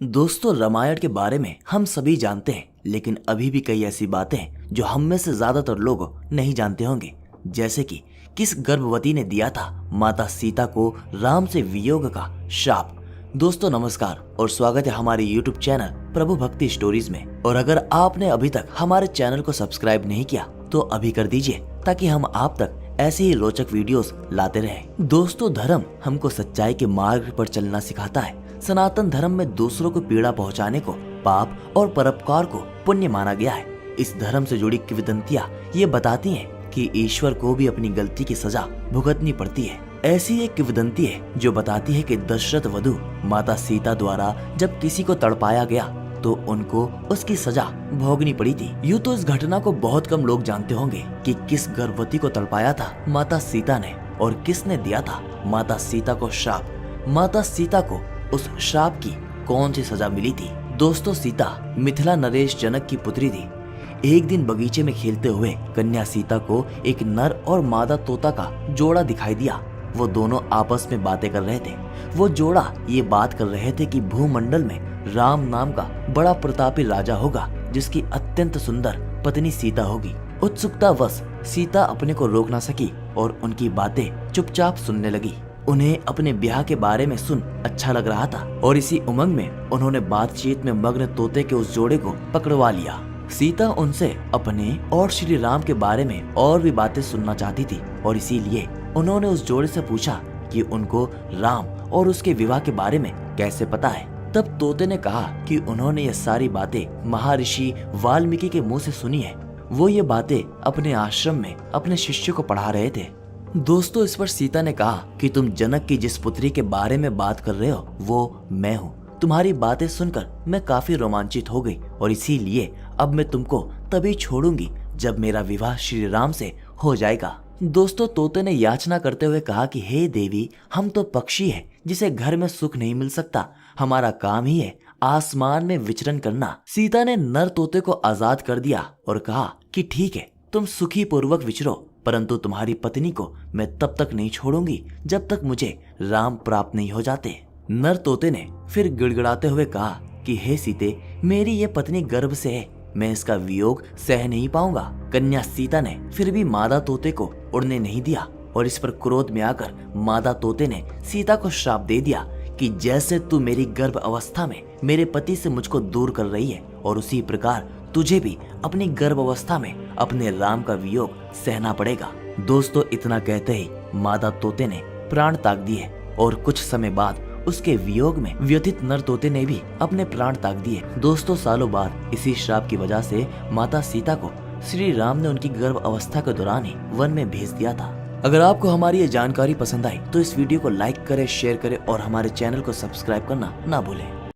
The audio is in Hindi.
दोस्तों, रामायण के बारे में हम सभी जानते हैं, लेकिन अभी भी कई ऐसी बातें हैं जो हम में से ज्यादातर लोग नहीं जानते होंगे। जैसे कि किस गर्भवती ने दिया था माता सीता को राम से वियोग का शाप। दोस्तों नमस्कार और स्वागत है हमारे YouTube चैनल प्रभु भक्ति स्टोरीज में। और अगर आपने अभी तक हमारे चैनल को सब्सक्राइब नहीं किया तो अभी कर दीजिए, ताकि हम आप तक ऐसे ही रोचक वीडियोस लाते रहें। दोस्तों, धर्म हमको सच्चाई के मार्ग पर चलना सिखाता है। सनातन धर्म में दूसरों को पीड़ा पहुंचाने को पाप और परोपकार को पुण्य माना गया है। इस धर्म से जुड़ी किंवदंतियां ये बताती हैं कि ईश्वर को भी अपनी गलती की सजा भुगतनी पड़ती है। ऐसी एक किंवदंती है जो बताती है कि दशरथ वधु माता सीता द्वारा जब किसी को तड़पाया गया तो उनको उसकी सजा भोगनी पड़ी थी। यूं तो इस घटना को बहुत कम लोग जानते होंगे कि किस गर्भवती को तड़पाया था माता सीता ने और किसने दिया था माता सीता को श्राप। माता सीता को उस श्राप की कौन सी सजा मिली थी? दोस्तों, सीता मिथिला नरेश जनक की पुत्री थी। एक दिन बगीचे में खेलते हुए कन्या सीता को एक नर और मादा तोता का जोड़ा दिखाई दिया। वो दोनों आपस में बातें कर रहे थे। वो जोड़ा ये बात कर रहे थे कि भूमंडल में राम नाम का बड़ा प्रतापी राजा होगा जिसकी अत्यंत सुंदर पत्नी सीता होगी। उत्सुकतावश सीता अपने को रोक ना सकी और उनकी बातें चुपचाप सुनने लगी। उन्हें अपने ब्याह के बारे में सुन अच्छा लग रहा था और इसी उमंग में उन्होंने बातचीत में मग्न तोते के उस जोड़े को पकड़वा लिया। सीता उनसे अपने और श्री राम के बारे में और भी बातें सुनना चाहती थी और इसीलिए उन्होंने उस जोड़े से पूछा कि उनको राम और उसके विवाह के बारे में कैसे पता है। तब तोते ने कहा कि उन्होंने ये सारी बातें महर्षि वाल्मीकि के मुंह से सुनी है। वो ये बातें अपने आश्रम में अपने शिष्य को पढ़ा रहे थे। दोस्तों, इस पर सीता ने कहा कि तुम जनक की जिस पुत्री के बारे में बात कर रहे हो वो मैं हूँ। तुम्हारी बातें सुनकर मैं काफी रोमांचित हो गई और इसीलिए अब मैं तुमको तभी छोड़ूंगी जब मेरा विवाह श्री राम से हो जाएगा। दोस्तों, तोते ने याचना करते हुए कहा कि हे देवी, हम तो पक्षी हैं जिसे घर में सुख नहीं मिल सकता। हमारा काम ही है आसमान में विचरण करना। सीता ने नर तोते को आजाद कर दिया और कहा कि ठीक है, तुम सुखी पूर्वक विचरो, परंतु तुम्हारी पत्नी को मैं तब तक नहीं छोड़ूंगी जब तक मुझे राम प्राप्त नहीं हो जाते। नर तोते ने फिर गिड़गिड़ाते हुए कहा कि हे सीते, मेरी ये पत्नी गर्भ से है, मैं इसका वियोग सह नहीं पाऊंगा। कन्या सीता ने फिर भी मादा तोते को उड़ने नहीं दिया और इस पर क्रोध में आकर मादा तोते ने सीता को श्राप दे दिया कि जैसे तू मेरी गर्भ अवस्था में मेरे पति से मुझको दूर कर रही है और उसी प्रकार तुझे भी अपनी गर्भ अवस्था में अपने राम का वियोग सहना पड़ेगा। दोस्तों, इतना कहते ही मादा तोते ने प्राण त्याग दिए और कुछ समय बाद उसके वियोग में व्यथित नर तोते ने भी अपने प्राण त्याग दिए। दोस्तों, सालों बाद इसी श्राप की वजह से माता सीता को श्री राम ने उनकी गर्भ अवस्था के दौरान ही वन में भेज दिया था। अगर आपको हमारी ये जानकारी पसंद आई तो इस वीडियो को लाइक करें, शेयर करें और हमारे चैनल को सब्सक्राइब करना ना भूलें।